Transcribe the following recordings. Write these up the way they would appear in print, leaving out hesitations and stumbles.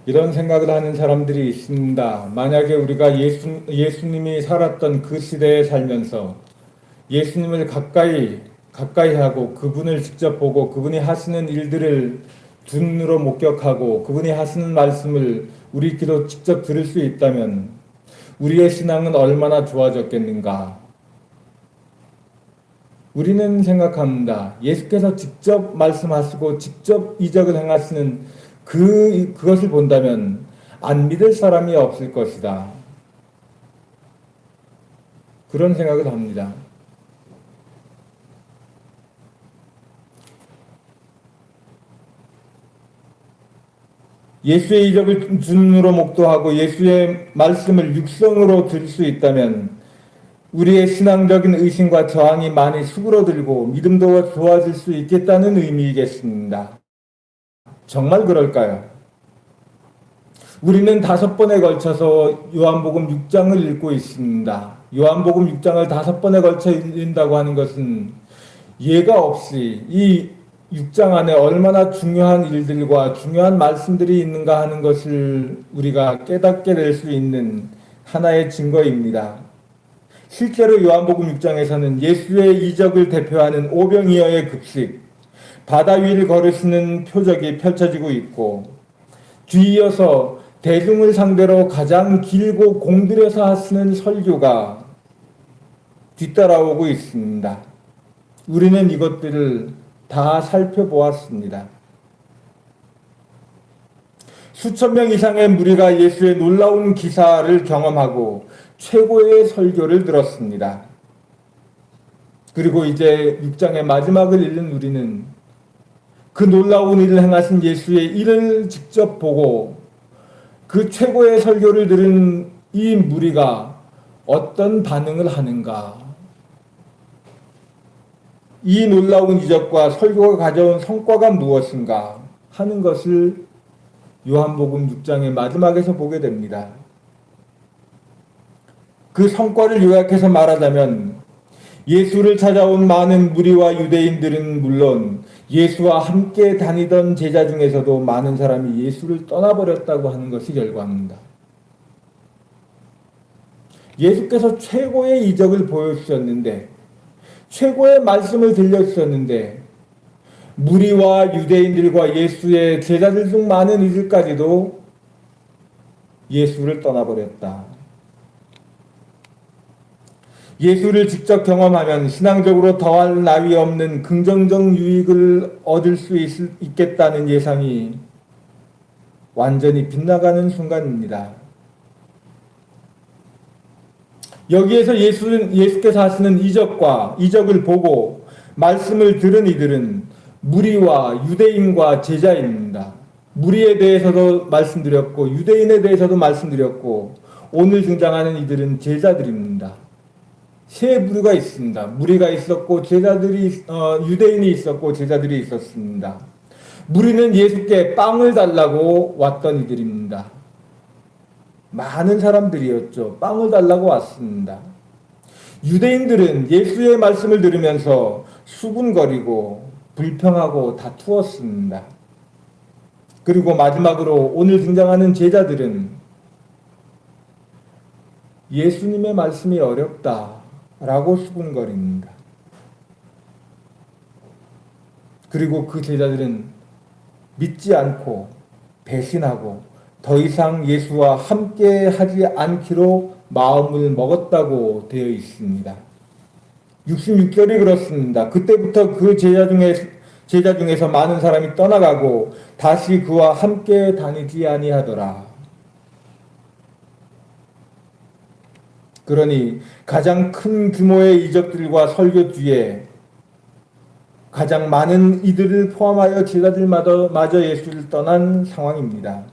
이런 생각을 하는 사람들이 있습니다. 만약에 우리가 예수님이 살았던 그 시대에 살면서 예수님을 가까이 하고 그분을 직접 보고 그분이 하시는 일들을 두 눈으로 목격하고 그분이 하시는 말씀을 우리 귀로 직접 들을 수 있다면 우리의 신앙은 얼마나 좋아졌겠는가. 우리는 생각합니다. 예수께서 직접 말씀하시고 직접 이적을 행하시는 그것을 본다면 안 믿을 사람이 없을 것이다. 그런 생각을 합니다. 예수의 이적을 두 눈으로 목도하고 예수의 말씀을 육성으로 들을 수 있다면 우리의 신앙적인 의심과 저항이 많이 수그러들고 믿음도 좋아질 수 있겠다는 의미이겠습니다. 정말 그럴까요? 우리는 5번에 걸쳐서 요한복음 6장을 읽고 있습니다. 요한복음 6장을 5번에 걸쳐 읽는다고 하는 것은 예가 없이 이 6장 안에 얼마나 중요한 일들과 중요한 말씀들이 있는가 하는 것을 우리가 깨닫게 될 수 있는 하나의 증거입니다. 실제로 요한복음 6장에서는 예수의 이적을 대표하는 오병이어의 급식, 바다 위를 걸으시는 표적이 펼쳐지고 있고 뒤이어서 대중을 상대로 가장 길고 공들여서 하시는 설교가 뒤따라오고 있습니다. 우리는 이것들을 다 살펴보았습니다. 수천 명 이상의 무리가 예수의 놀라운 기사를 경험하고 최고의 설교를 들었습니다. 그리고 이제 6장의 마지막을 읽는 우리는 그 놀라운 일을 행하신 예수의 일을 직접 보고 그 최고의 설교를 들은 이 무리가 어떤 반응을 하는가? 이 놀라운 이적과 설교가 가져온 성과가 무엇인가 하는 것을 요한복음 6장의 마지막에서 보게 됩니다. 그 성과를 요약해서 말하자면 예수를 찾아온 많은 무리와 유대인들은 물론 예수와 함께 다니던 제자 중에서도 많은 사람이 예수를 떠나버렸다고 하는 것이 결과입니다. 예수께서 최고의 이적을 보여주셨는데 최고의 말씀을 들려주셨는데 무리와 유대인들과 예수의 제자들 중 많은 이들까지도 예수를 떠나버렸다. 예수를 직접 경험하면 신앙적으로 더할 나위 없는 긍정적 유익을 얻을 수 있겠다는 예상이 완전히 빗나가는 순간입니다. 여기에서 예수께서 하시는 이적을 보고 말씀을 들은 이들은 무리와 유대인과 제자입니다. 무리에 대해서도 말씀드렸고 유대인에 대해서도 말씀드렸고 오늘 등장하는 이들은 제자들입니다. 세 부류가 있습니다. 무리가 있었고 유대인이 있었고 제자들이 있었습니다. 무리는 예수께 빵을 달라고 왔던 이들입니다. 많은 사람들이었죠. 빵을 달라고 왔습니다. 유대인들은 예수의 말씀을 들으면서 수군거리고 불평하고 다투었습니다. 그리고 마지막으로 오늘 등장하는 제자들은 예수님의 말씀이 어렵다라고 수군거립니다. 그리고 그 제자들은 믿지 않고 배신하고 더 이상 예수와 함께 하지 않기로 마음을 먹었다고 되어 있습니다. 66절이 그렇습니다. 그때부터 그 제자 중에서 많은 사람이 떠나가고 다시 그와 함께 다니지 아니하더라. 그러니 가장 큰 규모의 이적들과 설교 뒤에 가장 많은 이들을 포함하여 제자들마저 예수를 떠난 상황입니다.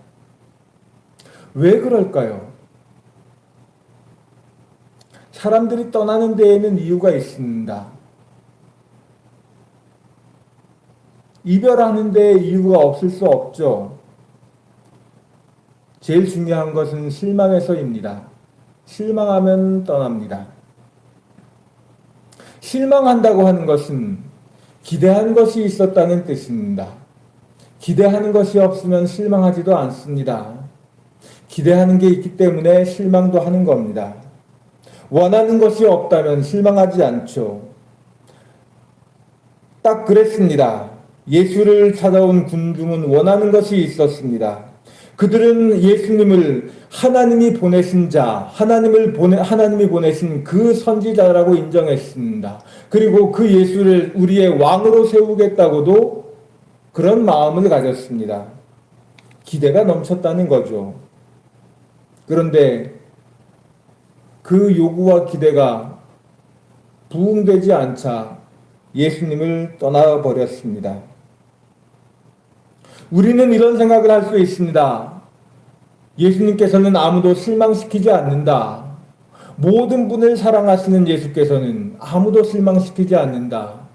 왜 그럴까요? 사람들이 떠나는 데에는 이유가 있습니다. 이별하는 데 이유가 없을 수 없죠. 제일 중요한 것은 실망해서입니다. 실망하면 떠납니다. 실망한다고 하는 것은 기대한 것이 있었다는 뜻입니다. 기대하는 것이 없으면 실망하지도 않습니다. 기대하는 게 있기 때문에 실망도 하는 겁니다. 원하는 것이 없다면 실망하지 않죠. 딱 그랬습니다. 예수를 찾아온 군중은 원하는 것이 있었습니다. 그들은 예수님을 하나님이 보내신 자, 하나님이 보내신 그 선지자라고 인정했습니다. 그리고 그 예수를 우리의 왕으로 세우겠다고도 그런 마음을 가졌습니다. 기대가 넘쳤다는 거죠. 그런데 그 요구와 기대가 부응되지 않자 예수님을 떠나버렸습니다. 우리는 이런 생각을 할 수 있습니다. 예수님께서는 아무도 실망시키지 않는다. 모든 분을 사랑하시는 예수께서는 아무도 실망시키지 않는다.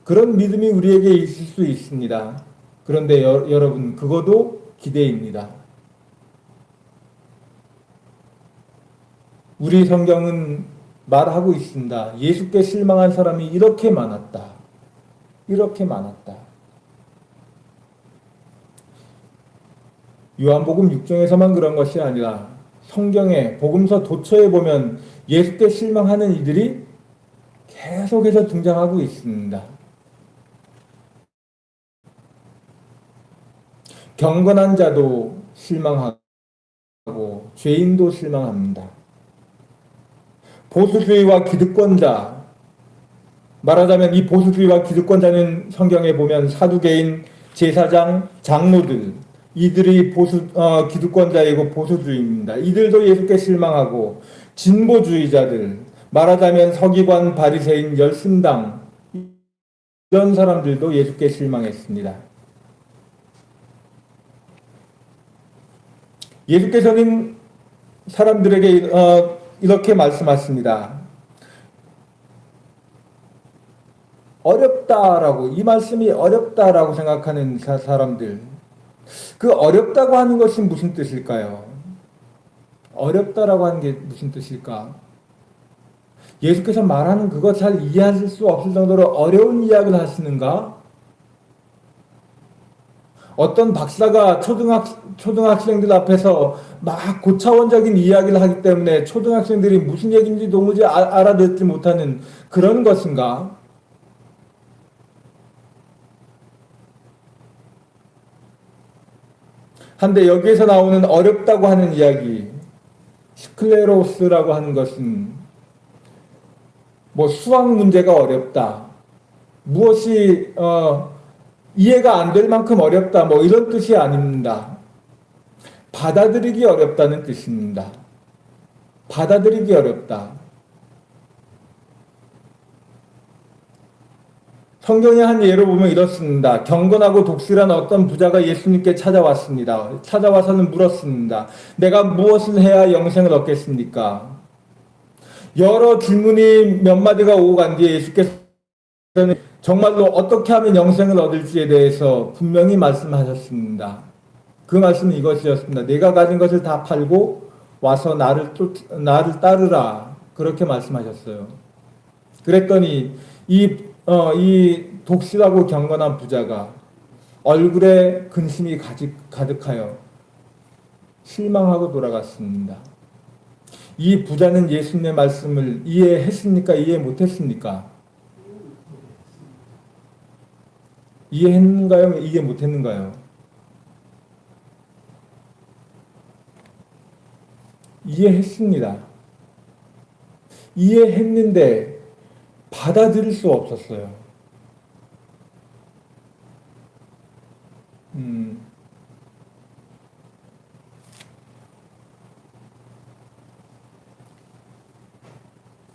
그런 믿음이 우리에게 있을 수 있습니다. 그런데 여러분, 그것도 기대입니다. 우리 성경은 말하고 있습니다. 예수께 실망한 사람이 이렇게 많았다. 이렇게 많았다. 요한복음 6장에서만 그런 것이 아니라 성경에 복음서 도처에 보면 예수께 실망하는 이들이 계속해서 등장하고 있습니다. 경건한 자도 실망하고 죄인도 실망합니다. 보수주의와 기득권자, 말하자면 이 보수주의와 기득권자는 성경에 보면 사두개인, 제사장, 장로들, 이들이 기득권자이고 보수주의입니다. 이들도 예수께 실망하고, 진보주의자들, 말하자면 서기관, 바리새인, 열심당, 이런 사람들도 예수께 실망했습니다. 예수께서는 사람들에게 이렇게 말씀하십니다. 어렵다라고, 이 말씀이 어렵다라고 생각하는 사람들, 그 어렵다고 하는 것이 무슨 뜻일까요? 어렵다라고 하는 게 무슨 뜻일까? 예수께서 말하는 그거 잘 이해하실 수 없을 정도로 어려운 이야기를 하시는가? 어떤 박사가 초등학생들 앞에서 막 고차원적인 이야기를 하기 때문에 초등학생들이 무슨 얘기인지 도무지 알아듣지 못하는 그런 것인가? 한데 여기에서 나오는 어렵다고 하는 이야기, 스클레로스라고 하는 것은 뭐 수학 문제가 어렵다, 무엇이 이해가 안 될 만큼 어렵다, 뭐 이런 뜻이 아닙니다. 받아들이기 어렵다는 뜻입니다. 받아들이기 어렵다. 성경의 한 예로 보면 이렇습니다. 경건하고 독실한 어떤 부자가 예수님께 찾아왔습니다. 찾아와서는 물었습니다. 내가 무엇을 해야 영생을 얻겠습니까? 여러 질문이 몇 마디가 오고 간 뒤에 예수께서는 정말로 어떻게 하면 영생을 얻을지에 대해서 분명히 말씀하셨습니다. 그 말씀은 이것이었습니다. 내가 가진 것을 다 팔고 와서 나를 따르라. 그렇게 말씀하셨어요. 그랬더니 이 독실하고 경건한 부자가 얼굴에 근심이 가득하여 실망하고 돌아갔습니다. 이 부자는 예수님의 말씀을 이해했습니까? 이해 못했습니까? 이해했는가요? 이해 못했는가요? 이해했습니다. 이해했는데 받아들일 수 없었어요.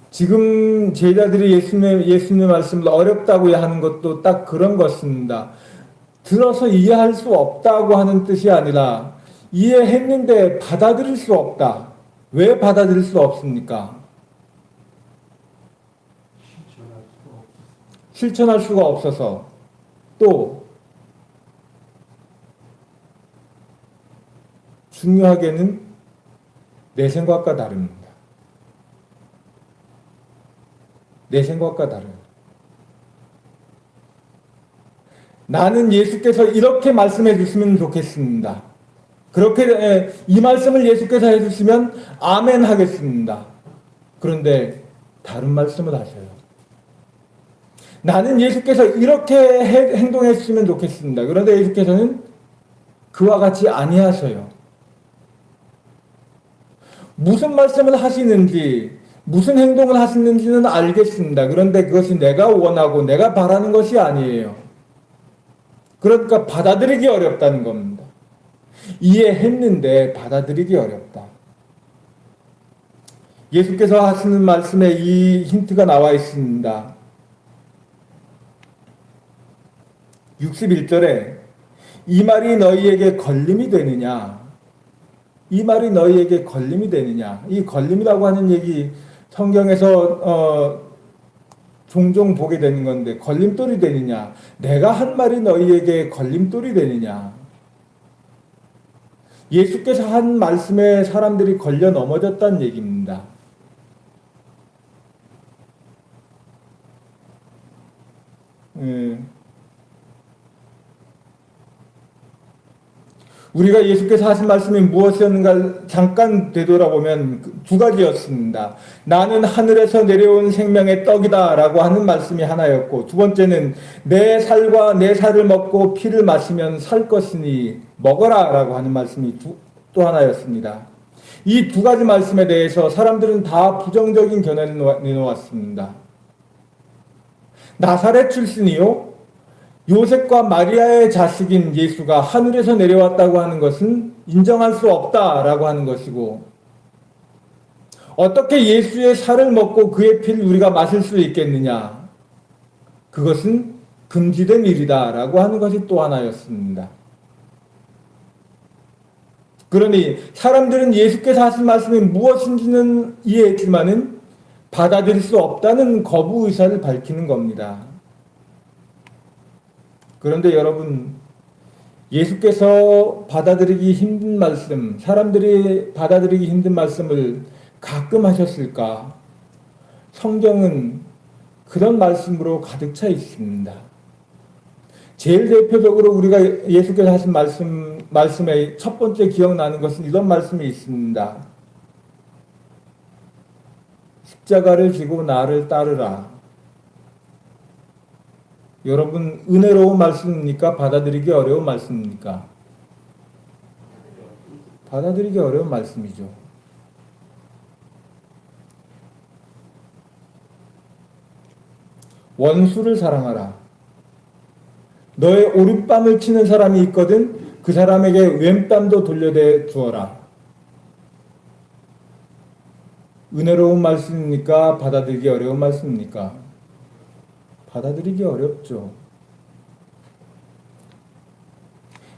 지금 제자들이 예수님의 말씀을 어렵다고 하는 것도 딱 그런 것입니다. 들어서 이해할 수 없다고 하는 뜻이 아니라 이해했는데 받아들일 수 없다. 왜 받아들일 수 없습니까? 실천할 수가 없어서. 또 중요하게는 내 생각과 다릅니다. 내 생각과 다릅니다. 나는 예수께서 이렇게 말씀해 주시면 좋겠습니다. 그렇게 이 말씀을 예수께서 해주시면 아멘 하겠습니다. 그런데 다른 말씀을 하셔요. 나는 예수께서 이렇게 행동했으면 좋겠습니다. 그런데 예수께서는 그와 같이 아니하셔요. 무슨 말씀을 하시는지, 무슨 행동을 하시는지는 알겠습니다. 그런데 그것이 내가 원하고 내가 바라는 것이 아니에요. 그러니까 받아들이기 어렵다는 겁니다. 이해했는데 받아들이기 어렵다. 예수께서 하시는 말씀에 이 힌트가 나와 있습니다. 61절에 이 말이 너희에게 걸림이 되느냐? 이 말이 너희에게 걸림이 되느냐? 이 걸림이라고 하는 얘기 성경에서 종종 보게 되는 건데 걸림돌이 되느냐? 내가 한 말이 너희에게 걸림돌이 되느냐? 예수께서 한 말씀에 사람들이 걸려 넘어졌다는 얘기입니다. 우리가 예수께서 하신 말씀이 무엇이었는가 잠깐 되돌아보면 두 가지였습니다. 나는 하늘에서 내려온 생명의 떡이다 라고 하는 말씀이 하나였고, 두 번째는 내 살과 내 살을 먹고 피를 마시면 살 것이니 먹어라 라고 하는 말씀이 또 하나였습니다. 이 두 가지 말씀에 대해서 사람들은 다 부정적인 견해를 내놓았습니다. 나사렛 출신이요? 요셉과 마리아의 자식인 예수가 하늘에서 내려왔다고 하는 것은 인정할 수 없다라고 하는 것이고, 어떻게 예수의 살을 먹고 그의 피를 우리가 마실 수 있겠느냐? 그것은 금지된 일이다라고 하는 것이 또 하나였습니다. 그러니 사람들은 예수께서 하신 말씀이 무엇인지는 이해했지만은 받아들일 수 없다는 거부 의사를 밝히는 겁니다. 그런데 여러분, 예수께서 받아들이기 힘든 말씀, 사람들이 받아들이기 힘든 말씀을 가끔 하셨을까? 성경은 그런 말씀으로 가득 차 있습니다. 제일 대표적으로 우리가 예수께서 하신 말씀의 첫 번째 기억나는 것은 이런 말씀이 있습니다. 십자가를 지고 나를 따르라. 여러분, 은혜로운 말씀입니까? 받아들이기 어려운 말씀입니까? 받아들이기 어려운 말씀이죠. 원수를 사랑하라. 너의 오른뺨을 치는 사람이 있거든 그 사람에게 왼뺨도 돌려대 주어라. 은혜로운 말씀입니까? 받아들이기 어려운 말씀입니까? 받아들이기 어렵죠.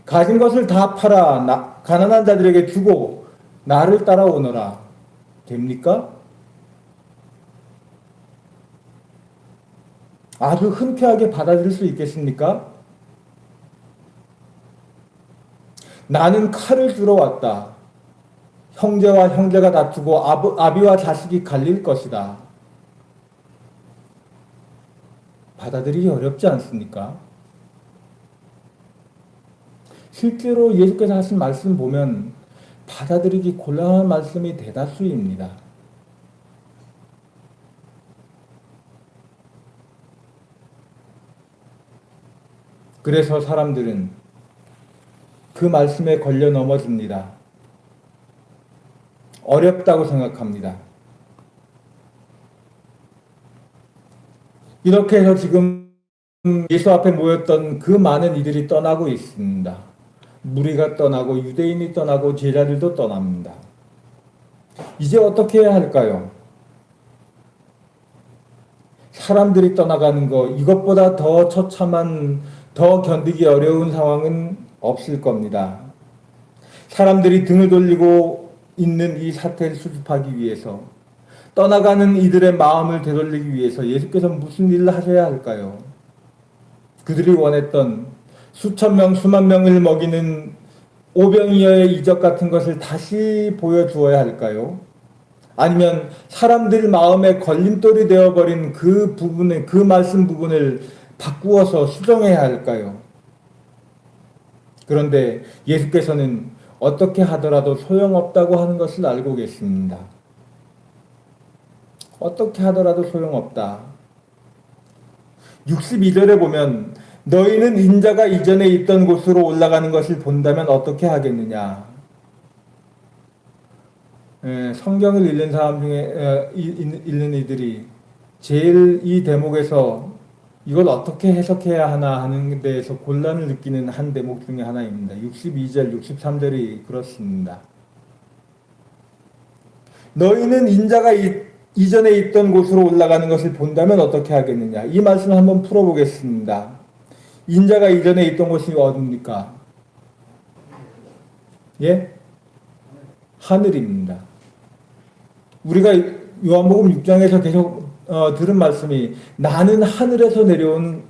가진 것을 다 팔아 가난한 자들에게 주고 나를 따라오너라. 됩니까? 아주 흔쾌하게 받아들일 수 있겠습니까? 나는 칼을 주러 왔다. 형제와 형제가 다투고 아비와 자식이 갈릴 것이다. 받아들이기 어렵지 않습니까? 실제로 예수께서 하신 말씀 보면 받아들이기 곤란한 말씀이 대다수입니다. 그래서 사람들은 그 말씀에 걸려 넘어집니다. 어렵다고 생각합니다. 이렇게 해서 지금 예수 앞에 모였던 그 많은 이들이 떠나고 있습니다. 무리가 떠나고 유대인이 떠나고 제자들도 떠납니다. 이제 어떻게 해야 할까요? 사람들이 떠나가는 거, 이것보다 더 처참한, 더 견디기 어려운 상황은 없을 겁니다. 사람들이 등을 돌리고 있는 이 사태를 수습하기 위해서, 떠나가는 이들의 마음을 되돌리기 위해서 예수께서 무슨 일을 하셔야 할까요? 그들이 원했던 수천 명, 수만 명을 먹이는 오병이어의 이적 같은 것을 다시 보여주어야 할까요? 아니면 사람들 마음에 걸림돌이 되어버린 그 부분을, 그 말씀 부분을 바꾸어서 수정해야 할까요? 그런데 예수께서는 어떻게 하더라도 소용없다고 하는 것을 알고 계십니다. 어떻게 하더라도 소용없다. 62절에 보면 너희는 인자가 이전에 있던 곳으로 올라가는 것을 본다면 어떻게 하겠느냐. 성경을 읽는 사람 중에 읽는 이들이 제일 이 대목에서 이걸 어떻게 해석해야 하나 하는 데에서 곤란을 느끼는 한 대목 중에 하나입니다. 62절, 63절이 그렇습니다. 너희는 인자가 이전에 있던 곳으로 올라가는 것을 본다면 어떻게 하겠느냐. 이 말씀을 한번 풀어보겠습니다. 인자가 이전에 있던 곳이 어디입니까? 예? 하늘입니다. 우리가 요한복음 6장에서 계속 들은 말씀이 나는 하늘에서 내려온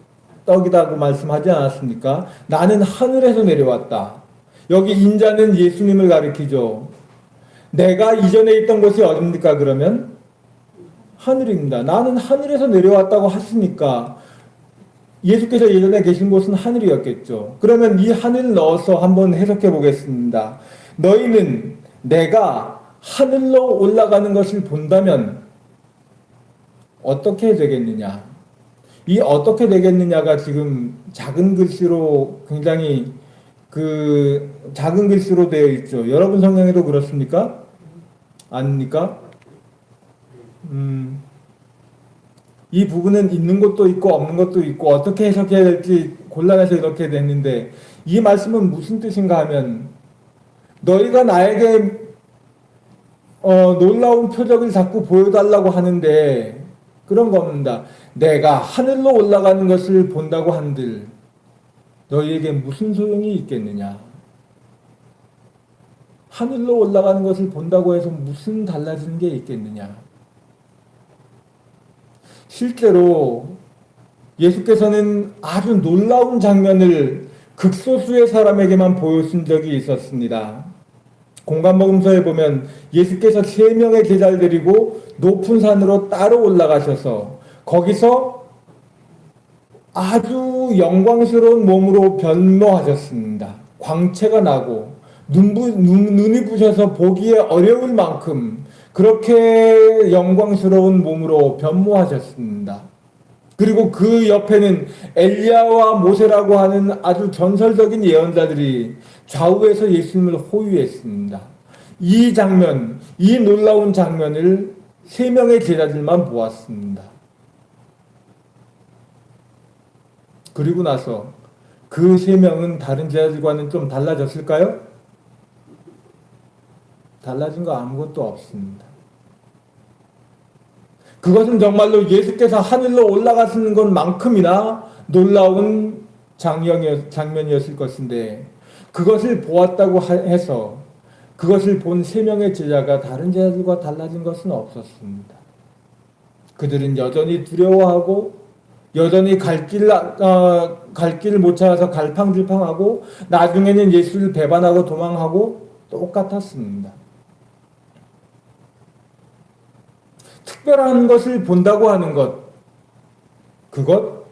떡이다고 말씀하지 않았습니까? 나는 하늘에서 내려왔다. 여기 인자는 예수님을 가리키죠. 내가 이전에 있던 곳이 어딥니까? 그러면 하늘입니다. 나는 하늘에서 내려왔다고 하시니까 예수께서 예전에 계신 곳은 하늘이었겠죠. 그러면 이 하늘을 넣어서 한번 해석해 보겠습니다. 너희는 내가 하늘로 올라가는 것을 본다면 어떻게 되겠느냐? 이 어떻게 되겠느냐가 지금 작은 글씨로 굉장히 작은 글씨로 되어 있죠. 여러분 성경에도 그렇습니까? 아닙니까? 이 부분은 있는 것도 있고 없는 것도 있고 어떻게 해석해야 될지 곤란해서 이렇게 됐는데 이 말씀은 무슨 뜻인가 하면 너희가 나에게 놀라운 표적을 자꾸 보여달라고 하는데 그런 겁니다. 내가 하늘로 올라가는 것을 본다고 한들 너희에게 무슨 소용이 있겠느냐? 하늘로 올라가는 것을 본다고 해서 무슨 달라지는 게 있겠느냐? 실제로 예수께서는 아주 놀라운 장면을 극소수의 사람에게만 보여준 적이 있었습니다. 공관복음서에 보면 예수께서 3명의 제자를 데리고 높은 산으로 따로 올라가셔서 거기서 아주 영광스러운 몸으로 변모하셨습니다. 광채가 나고 눈이 부셔서 보기에 어려울 만큼 그렇게 영광스러운 몸으로 변모하셨습니다. 그리고 그 옆에는 엘리야와 모세라고 하는 아주 전설적인 예언자들이 좌우에서 예수님을 호위했습니다. 이 장면, 이 놀라운 장면을 3명의 제자들만 보았습니다. 그리고 나서 그 3명은 다른 제자들과는 좀 달라졌을까요? 달라진 거 아무것도 없습니다. 그것은 정말로 예수께서 하늘로 올라가시는 것만큼이나 놀라운 장면이었을 것인데 그것을 보았다고 해서 그것을 본 3명의 제자가 다른 제자들과 달라진 것은 없었습니다. 그들은 여전히 두려워하고 여전히 갈 길을 못 찾아서 갈팡질팡하고 나중에는 예수를 배반하고 도망하고 똑같았습니다. 특별한 것을 본다고 하는 것, 그것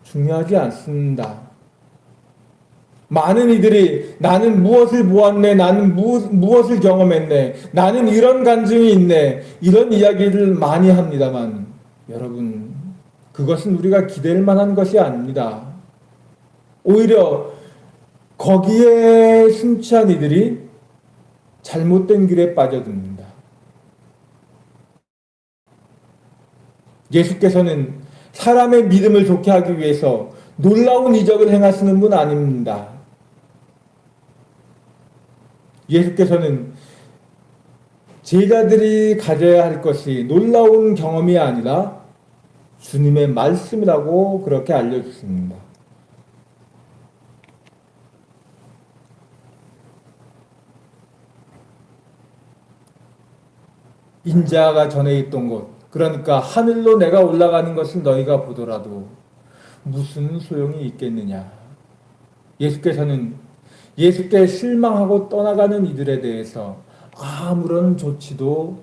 중요하지 않습니다. 많은 이들이 나는 무엇을 보았네, 나는 무엇을 경험했네, 나는 이런 간증이 있네, 이런 이야기를 많이 합니다만 여러분, 그것은 우리가 기댈 만한 것이 아닙니다. 오히려 거기에 심취한 이들이 잘못된 길에 빠져듭니다. 예수께서는 사람의 믿음을 좋게 하기 위해서 놀라운 이적을 행하시는 분 아닙니다. 예수께서는 제자들이 가져야 할 것이 놀라운 경험이 아니라 주님의 말씀이라고 그렇게 알려주십니다. 인자가 전에 있던 곳, 그러니까 하늘로 내가 올라가는 것을 너희가 보더라도 무슨 소용이 있겠느냐. 예수께서는 예수께 실망하고 떠나가는 이들에 대해서 아무런 조치도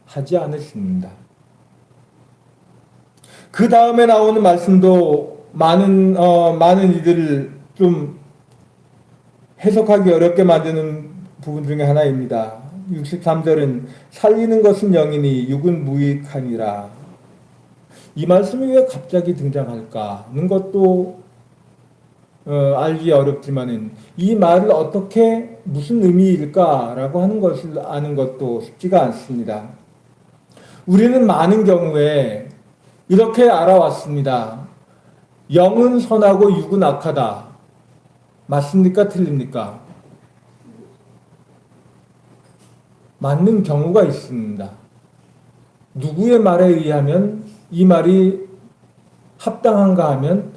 하지 않으십니다. 그 다음에 나오는 말씀도 많은 이들을 좀 해석하기 어렵게 만드는 부분 중에 하나입니다. 63절은 살리는 것은 영이니 육은 무익하니라. 이 말씀이 왜 갑자기 등장할까 하는 것도 알기 어렵지만은 이 말을 어떻게 무슨 의미일까라고 하는 것을 아는 것도 쉽지가 않습니다. 우리는 많은 경우에 이렇게 알아왔습니다. 영은 선하고 육은 악하다. 맞습니까? 틀립니까? 맞는 경우가 있습니다. 누구의 말에 의하면 이 말이 합당한가 하면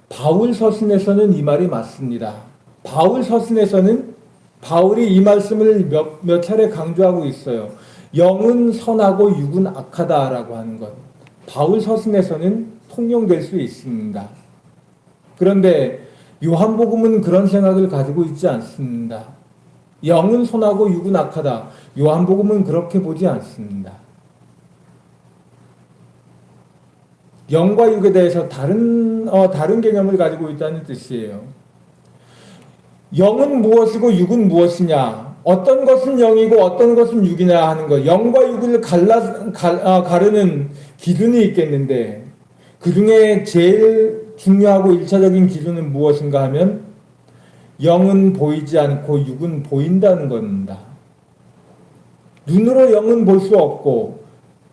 바울 서신에서는 이 말이 맞습니다. 바울 서신에서는 바울이 이 말씀을 몇 차례 강조하고 있어요. 영은 선하고 육은 악하다라고 하는 것. 바울 서신에서는 통용될 수 있습니다. 그런데 요한복음은 그런 생각을 가지고 있지 않습니다. 영은 선하고 육은 악하다. 요한복음은 그렇게 보지 않습니다. 영과 육에 대해서 다른 개념을 가지고 있다는 뜻이에요. 영은 무엇이고 육은 무엇이냐? 어떤 것은 영이고 어떤 것은 육이냐 하는 것. 영과 육을 가르는 기준이 있겠는데 그 중에 제일 중요하고 일차적인 기준은 무엇인가 하면 영은 보이지 않고 육은 보인다는 겁니다. 눈으로 영은 볼 수 없고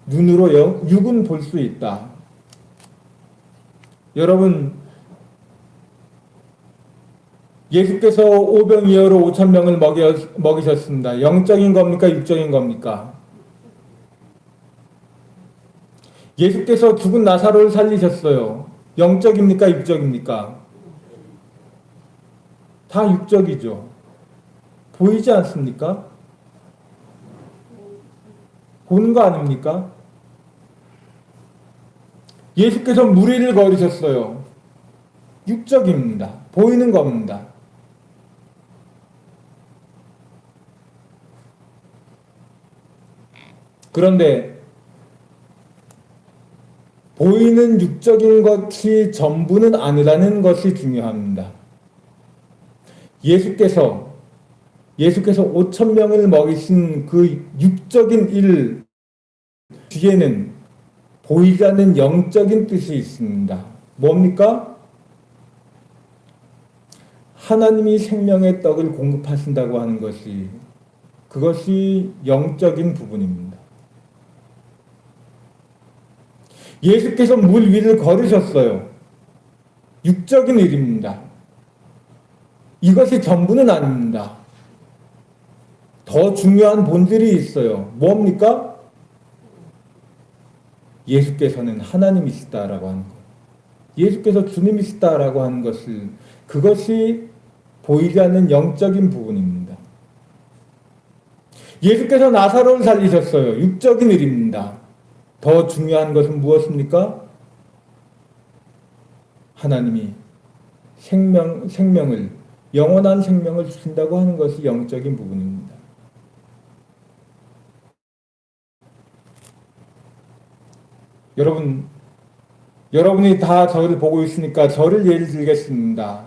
눈으로 육은 볼 수 있다. 여러분, 예수께서 오병이어로 5,000명을 먹이셨습니다. 영적인 겁니까? 육적인 겁니까? 예수께서 죽은 나사로를 살리셨어요. 영적입니까? 육적입니까? 다 육적이죠. 보이지 않습니까? 보는 거 아닙니까? 예수께서 무리를 거리셨어요. 육적입니다. 보이는 겁니다. 그런데 보이는 육적인 것이 전부는 아니라는 것이 중요합니다. 예수께서 5,000명을 먹이신 그 육적인 일 뒤에는 보이지 않는 영적인 뜻이 있습니다. 뭡니까? 하나님이 생명의 떡을 공급하신다고 하는 것이 그것이 영적인 부분입니다. 예수께서 물 위를 걸으셨어요. 육적인 일입니다. 이것이 전부는 아닙니다. 더 중요한 본질이 있어요. 뭡니까? 예수께서는 하나님이시다라고 하는 것. 예수께서 주님이시다라고 하는 것을 그것이 보이지 않는 영적인 부분입니다. 예수께서 나사로를 살리셨어요. 육적인 일입니다. 더 중요한 것은 무엇입니까? 하나님이 생명을 영원한 생명을 주신다고 하는 것이 영적인 부분입니다. 여러분이 다 저를 보고 있으니까 저를 예를 들겠습니다.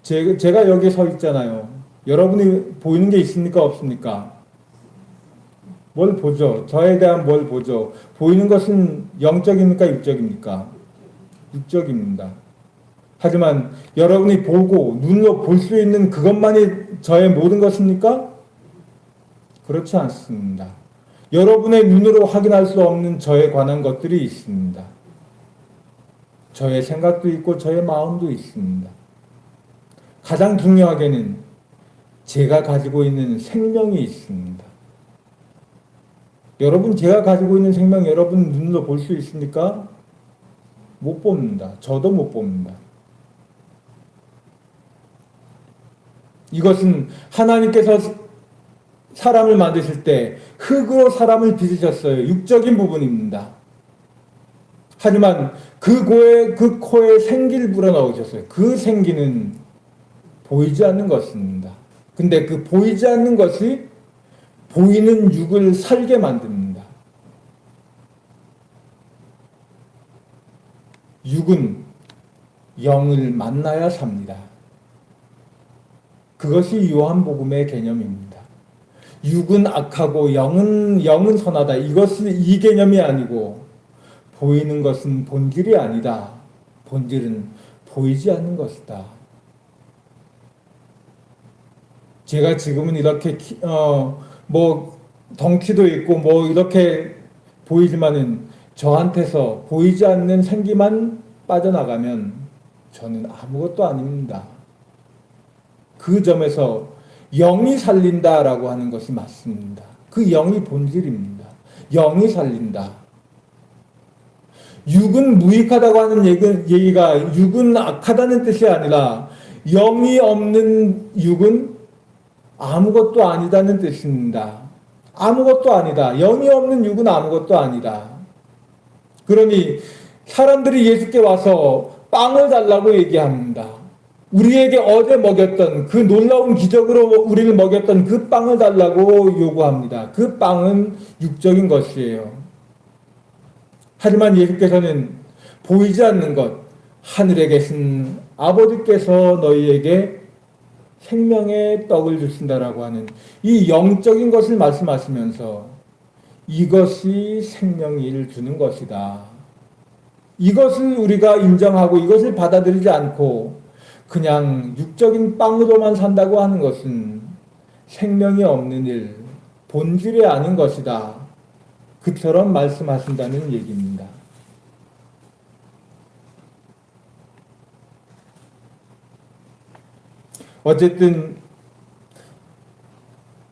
제가 여기 서 있잖아요. 여러분이 보이는 게 있습니까? 없습니까? 뭘 보죠? 저에 대한 뭘 보죠? 보이는 것은 영적입니까? 육적입니까? 육적입니다. 하지만 여러분이 보고 눈으로 볼 수 있는 그것만이 저의 모든 것입니까? 그렇지 않습니다. 여러분의 눈으로 확인할 수 없는 저에 관한 것들이 있습니다. 저의 생각도 있고 저의 마음도 있습니다. 가장 중요하게는 제가 가지고 있는 생명이 있습니다. 여러분, 제가 가지고 있는 생명 여러분 눈으로 볼 수 있습니까? 못 봅니다. 저도 못 봅니다. 이것은 하나님께서 사람을 만드실 때 흙으로 사람을 빚으셨어요. 육적인 부분입니다. 하지만 그 코에 생기를 불어넣으셨어요. 그 생기는 보이지 않는 것입니다. 근데 그 보이지 않는 것이 보이는 육을 살게 만듭니다. 육은 영을 만나야 삽니다. 그것이 요한복음의 개념입니다. 육은 악하고 영은 선하다. 이것은 이 개념이 아니고 보이는 것은 본질이 아니다. 본질은 보이지 않는 것이다. 제가 지금은 이렇게 뭐 덩치도 있고 뭐 이렇게 보이지만은 저한테서 보이지 않는 생기만 빠져나가면 저는 아무것도 아닙니다. 그 점에서 영이 살린다라고 하는 것이 맞습니다. 그 영이 본질입니다. 영이 살린다. 육은 무익하다고 하는 얘기가 육은 악하다는 뜻이 아니라 영이 없는 육은 아무것도 아니다는 뜻입니다. 아무것도 아니다. 영이 없는 육은 아무것도 아니다. 그러니 사람들이 예수께 와서 빵을 달라고 얘기합니다. 우리에게 어제 먹였던 그 놀라운 기적으로 우리를 먹였던 그 빵을 달라고 요구합니다. 그 빵은 육적인 것이에요. 하지만 예수께서는 보이지 않는 것, 하늘에 계신 아버지께서 너희에게 생명의 떡을 주신다라고 하는 이 영적인 것을 말씀하시면서 이것이 생명을 주는 것이다. 이것을 우리가 인정하고 이것을 받아들이지 않고 그냥 육적인 빵으로만 산다고 하는 것은 생명이 없는 일, 본질이 아닌 것이다. 그처럼 말씀하신다는 얘기입니다. 어쨌든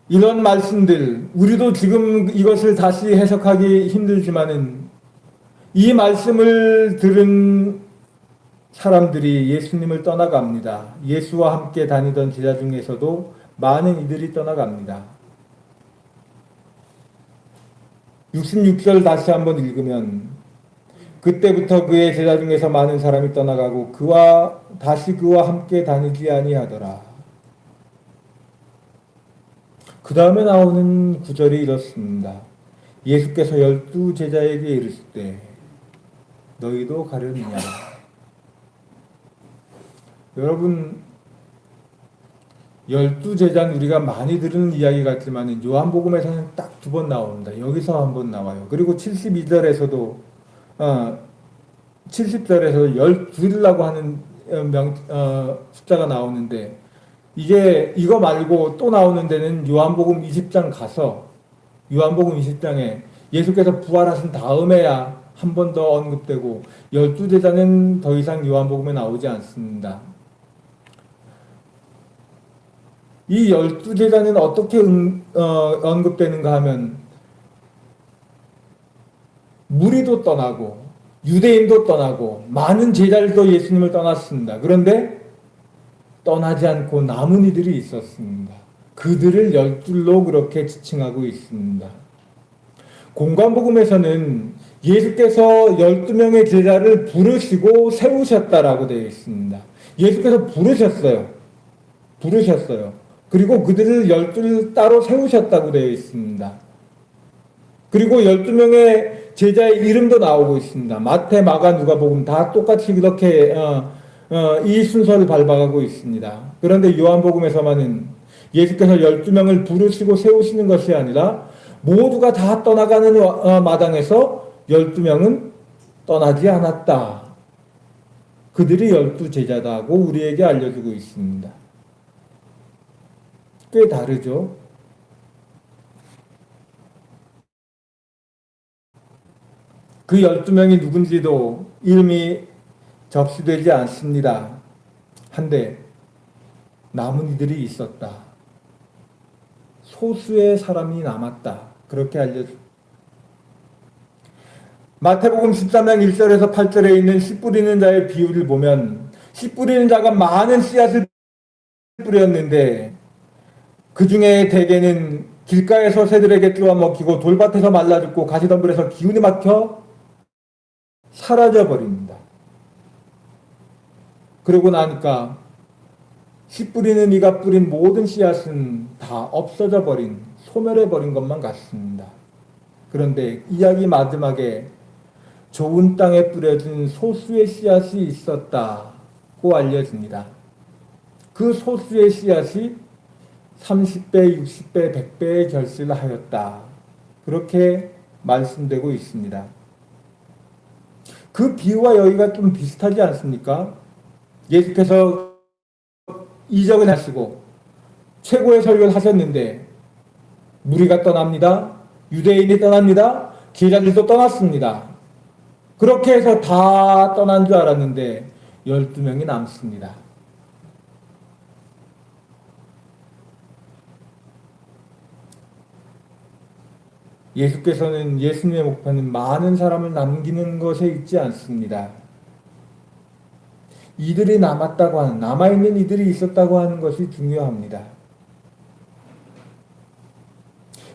이런 말씀들, 우리도 지금 이것을 다시 해석하기 힘들지만은 이 말씀을 들은 사람들이 예수님을 떠나갑니다. 예수와 함께 다니던 제자 중에서도 많은 이들이 떠나갑니다. 66절 다시 한번 읽으면 그때부터 그의 제자 중에서 많은 사람이 떠나가고 다시 그와 함께 다니지 아니하더라. 그 다음에 나오는 구절이 이렇습니다. 예수께서 12제자에게 이르시되 너희도 가려느냐. 여러분 12제자는 우리가 많이 들은 이야기 같지만 요한복음에서는 딱 2번 나옵니다. 여기서 한 번 나와요. 그리고 72절에서도 70절에서 12라고 하는 숫자가 나오는데 이거 말고 또 나오는 데는 요한복음 20장 가서 요한복음 20장에 예수께서 부활하신 다음에야 한 번 더 언급되고 12제자는 더 이상 요한복음에 나오지 않습니다. 이 12제자는 어떻게 언급되는가 하면 무리도 떠나고 유대인도 떠나고 많은 제자들도 예수님을 떠났습니다. 그런데 떠나지 않고 남은 이들이 있었습니다. 그들을 12로 그렇게 지칭하고 있습니다. 공관복음에서는 예수께서 12명의 제자를 부르시고 세우셨다라고 되어 있습니다. 예수께서 부르셨어요. 그리고 그들을 12를 따로 세우셨다고 되어 있습니다. 그리고 12명의 제자의 이름도 나오고 있습니다. 마태, 마가, 누가복음 다 똑같이 이렇게 이 순서를 밟아가고 있습니다. 그런데 요한복음에서만은 예수께서 12명을 부르시고 세우시는 것이 아니라 모두가 다 떠나가는 마당에서 12명은 떠나지 않았다. 그들이 12제자다고 우리에게 알려주고 있습니다. 꽤 다르죠? 그 12명이 누군지도 이름이 접수되지 않습니다. 한데 남은 이들이 있었다. 소수의 사람이 남았다. 그렇게 알려줍니다. 마태복음 13장 1절에서 8절에 있는 씨 뿌리는 자의 비유를 보면 씨 뿌리는 자가 많은 씨앗을 뿌렸는데 그 중에 대개는 길가에서 새들에게 쪼아 먹히고 돌밭에서 말라 죽고 가시덤불에서 기운이 막혀 사라져 버립니다. 그러고 나니까 씨 뿌리는 이가 뿌린 모든 씨앗은 다 없어져 버린, 소멸해 버린 것만 같습니다. 그런데 이야기 마지막에 좋은 땅에 뿌려진 소수의 씨앗이 있었다고 알려집니다. 그 소수의 씨앗이 30배, 60배, 100배의 결실을 하였다. 그렇게 말씀되고 있습니다. 그 비유와 여기가 좀 비슷하지 않습니까? 예수께서 이적을 하시고 최고의 설교를 하셨는데 무리가 떠납니다. 유대인이 떠납니다. 제자들도 떠났습니다. 그렇게 해서 다 떠난 줄 알았는데 12명이 남습니다. 예수께서는 예수님의 목표는 많은 사람을 남기는 것에 있지 않습니다. 이들이 남았다고 하는, 남아있는 이들이 있었다고 하는 것이 중요합니다.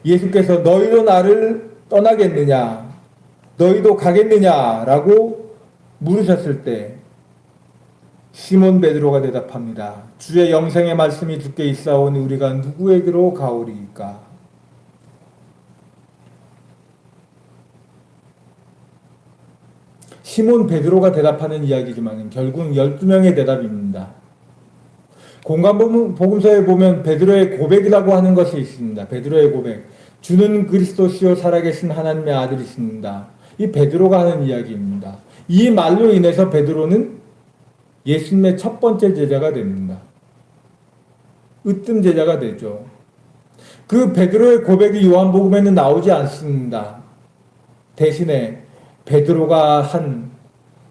예수께서 너희도 나를 떠나겠느냐? 너희도 가겠느냐? 라고 물으셨을 때 시몬 베드로가 대답합니다. 주의 영생의 말씀이 주께 있사오니 우리가 누구에게로 가오리이까? 시몬 베드로가 대답하는 이야기지만 결국은 12명의 대답입니다. 공간복음서에 보면 베드로의 고백이라고 하는 것이 있습니다. 베드로의 고백. 주는 그리스도시요 살아계신 하나님의 아들이십니다. 이 베드로가 하는 이야기입니다. 이 말로 인해서 베드로는 예수님의 첫 번째 제자가 됩니다. 으뜸 제자가 되죠. 그 베드로의 고백이 요한복음에는 나오지 않습니다. 대신에 베드로가 한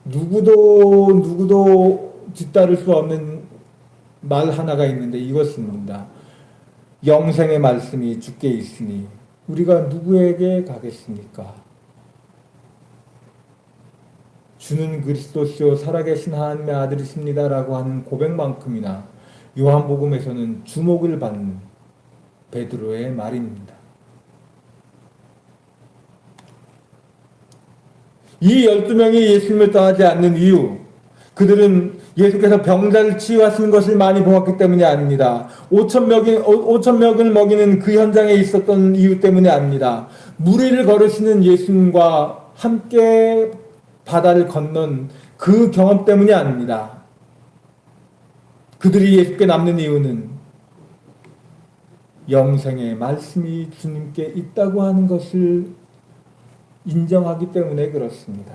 누구도 뒤따를 수 없는 말 하나가 있는데 이것입니다. 영생의 말씀이 주께 있으니 우리가 누구에게 가겠습니까? 주는 그리스도시요 살아계신 하나님의 아들이십니다 라고 하는 고백만큼이나 요한복음에서는 주목을 받는 베드로의 말입니다. 이 12명이 예수님을 떠나지 않는 이유, 그들은 예수께서 병자를 치유하시는 것을 많이 보았기 때문이 아닙니다. 5,000명을 먹이는 그 현장에 있었던 이유 때문이 아닙니다. 무리를 걸으시는 예수님과 함께 바다를 건넌 그 경험 때문이 아닙니다. 그들이 예수께 남는 이유는 영생의 말씀이 주님께 있다고 하는 것을 인정하기 때문에 그렇습니다.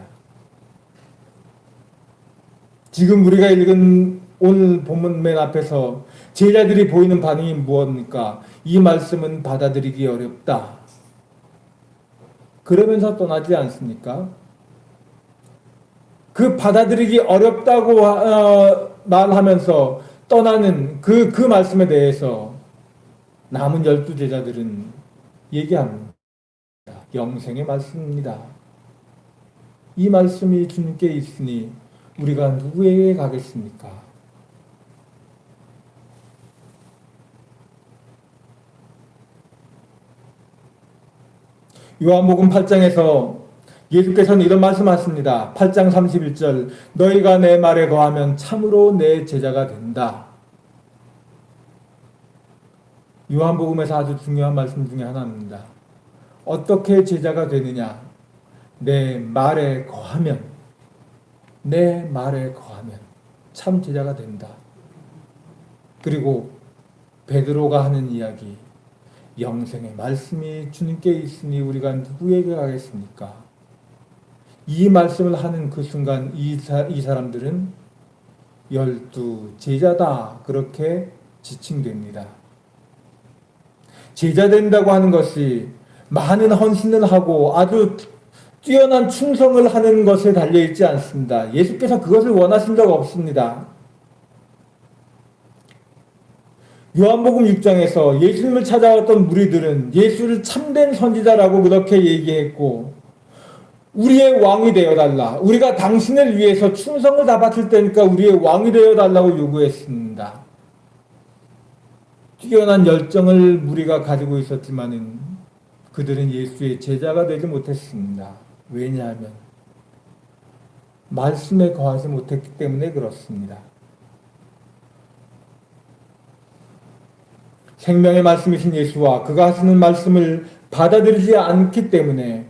지금 우리가 읽은 오늘 본문 맨 앞에서 제자들이 보이는 반응이 무엇입니까? 이 말씀은 받아들이기 어렵다. 그러면서 떠나지 않습니까? 그 받아들이기 어렵다고 말하면서 떠나는 그 말씀에 대해서 남은 12제자들은 얘기합니다. 영생의 말씀입니다. 이 말씀이 주님께 있으니 우리가 누구에게 가겠습니까? 요한복음 8장에서 예수께서는 이런 말씀하십니다. 8장 31절 너희가 내 말에 거하면 참으로 내 제자가 된다. 요한복음에서 아주 중요한 말씀 중에 하나입니다. 어떻게 제자가 되느냐? 내 말에 거하면 참 제자가 된다. 그리고 베드로가 하는 이야기, 영생의 말씀이 주님께 있으니 우리가 누구에게 가겠습니까? 이 말씀을 하는 그 순간 이 사람들은 12제자다 그렇게 지칭됩니다. 제자 된다고 하는 것이 많은 헌신을 하고 아주 뛰어난 충성을 하는 것에 달려있지 않습니다. 예수께서 그것을 원하신 적 없습니다. 요한복음 6장에서 예수님을 찾아왔던 무리들은 예수를 참된 선지자라고 그렇게 얘기했고 우리의 왕이 되어달라. 우리가 당신을 위해서 충성을 다 바칠 테니까 우리의 왕이 되어달라고 요구했습니다. 뛰어난 열정을 무리가 가지고 있었지만은 그들은 예수의 제자가 되지 못했습니다. 왜냐하면 말씀에 거하지 못했기 때문에 그렇습니다. 생명의 말씀이신 예수와 그가 하시는 말씀을 받아들이지 않기 때문에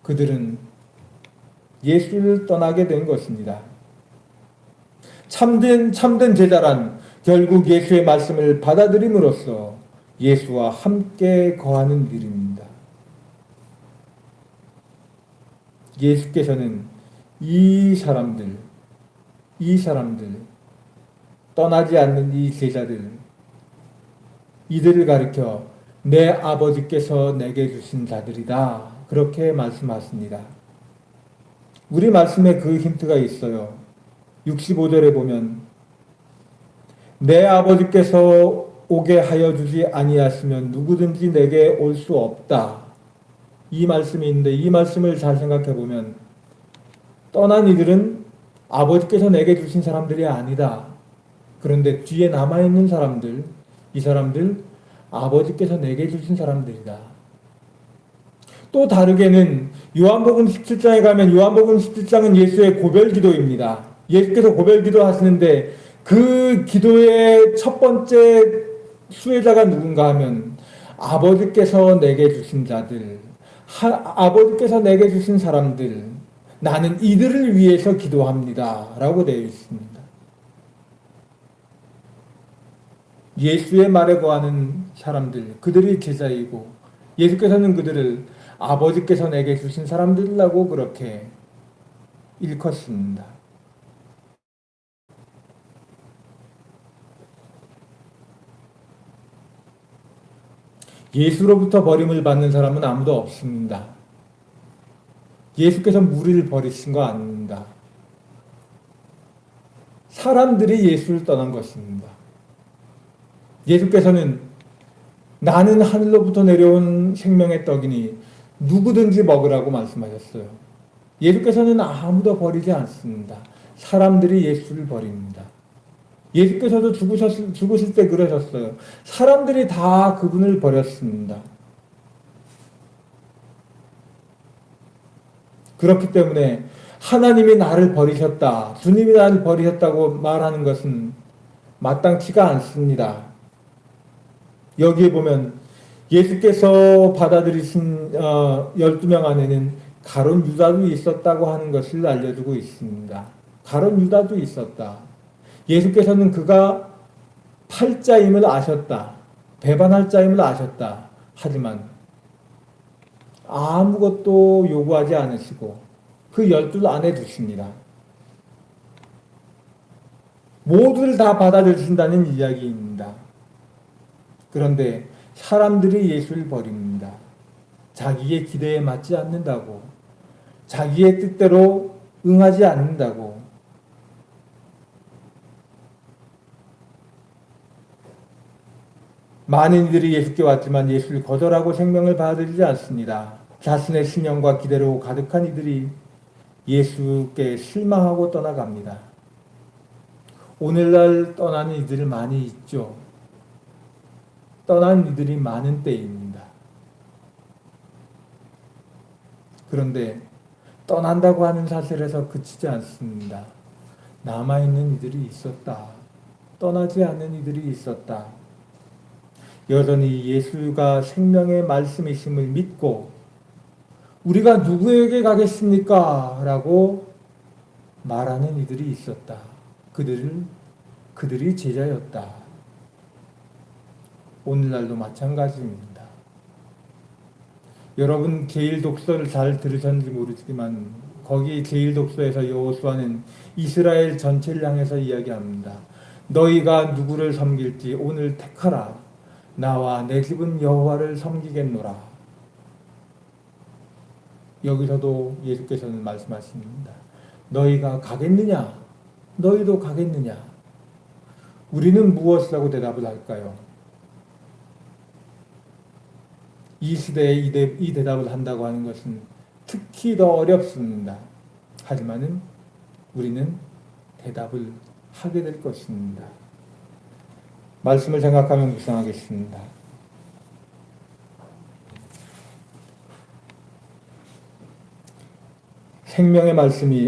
그들은 예수를 떠나게 된 것입니다. 참된 제자란 결국 예수의 말씀을 받아들임으로써 예수와 함께 거하는 일입니다. 예수께서는 이 사람들, 떠나지 않는 이 제자들, 이들을 가리켜 내 아버지께서 내게 주신 자들이다. 그렇게 말씀하십니다. 우리 말씀에 그 힌트가 있어요. 65절에 보면 내 아버지께서 오게 하여 주지 아니하시면 누구든지 내게 올 수 없다. 이 말씀이 있는데 이 말씀을 잘 생각해 보면 떠난 이들은 아버지께서 내게 주신 사람들이 아니다. 그런데 뒤에 남아있는 사람들, 이 사람들 아버지께서 내게 주신 사람들이다. 또 다르게는 요한복음 17장에 가면 요한복음 17장은 예수의 고별 기도입니다. 예수께서 고별 기도 하시는데 그 기도의 첫 번째 수혜자가 누군가 하면 아버지께서 내게 주신 자들, 아버지께서 내게 주신 사람들, 나는 이들을 위해서 기도합니다. 라고 되어 있습니다. 예수의 말에 거하는 사람들, 그들이 제자이고 예수께서는 그들을 아버지께서 내게 주신 사람들이라고 그렇게 일컫습니다. 예수로부터 버림을 받는 사람은 아무도 없습니다. 예수께서 무리를 버리신 거 아닙니다. 사람들이 예수를 떠난 것입니다. 예수께서는 나는 하늘로부터 내려온 생명의 떡이니 누구든지 먹으라고 말씀하셨어요. 예수께서는 아무도 버리지 않습니다. 사람들이 예수를 버립니다. 예수께서도 죽으실 때 그러셨어요. 사람들이 다 그분을 버렸습니다. 그렇기 때문에 하나님이 나를 버리셨다, 주님이 나를 버리셨다고 말하는 것은 마땅치가 않습니다. 여기에 보면 예수께서 받아들이신 12명 안에는 가룟 유다도 있었다고 하는 것을 알려주고 있습니다. 가룟 유다도 있었다. 예수께서는 그가 팔자임을 아셨다. 배반할 자임을 아셨다. 하지만 아무것도 요구하지 않으시고 그 12 안에 두십니다. 모두를 다 받아들이신다는 이야기입니다. 그런데 사람들이 예수를 버립니다. 자기의 기대에 맞지 않는다고, 자기의 뜻대로 응하지 않는다고. 많은 이들이 예수께 왔지만 예수를 거절하고 생명을 받아들이지 않습니다. 자신의 신념과 기대로 가득한 이들이 예수께 실망하고 떠나갑니다. 오늘날 떠나는 이들이 많이 있죠. 떠난 이들이 많은 때입니다. 그런데 떠난다고 하는 사실에서 그치지 않습니다. 남아있는 이들이 있었다. 떠나지 않는 이들이 있었다. 여전히 예수가 생명의 말씀이심을 믿고 우리가 누구에게 가겠습니까? 라고 말하는 이들이 있었다. 그들이 제자였다. 오늘날도 마찬가지입니다. 여러분 제1독서를 잘 들으셨는지 모르지만 거기 제1독서에서 여호수아는 이스라엘 전체를 향해서 이야기합니다. 너희가 누구를 섬길지 오늘 택하라. 나와 내 집은 여호와를 섬기겠노라. 여기서도 예수께서는 말씀하십니다. 너희가 가겠느냐? 너희도 가겠느냐? 우리는 무엇이라고 대답을 할까요? 이 시대에 이 대답을 한다고 하는 것은 특히 더 어렵습니다. 하지만은 우리는 대답을 하게 될 것입니다. 말씀을 생각하며 묵상하겠습니다. 생명의 말씀이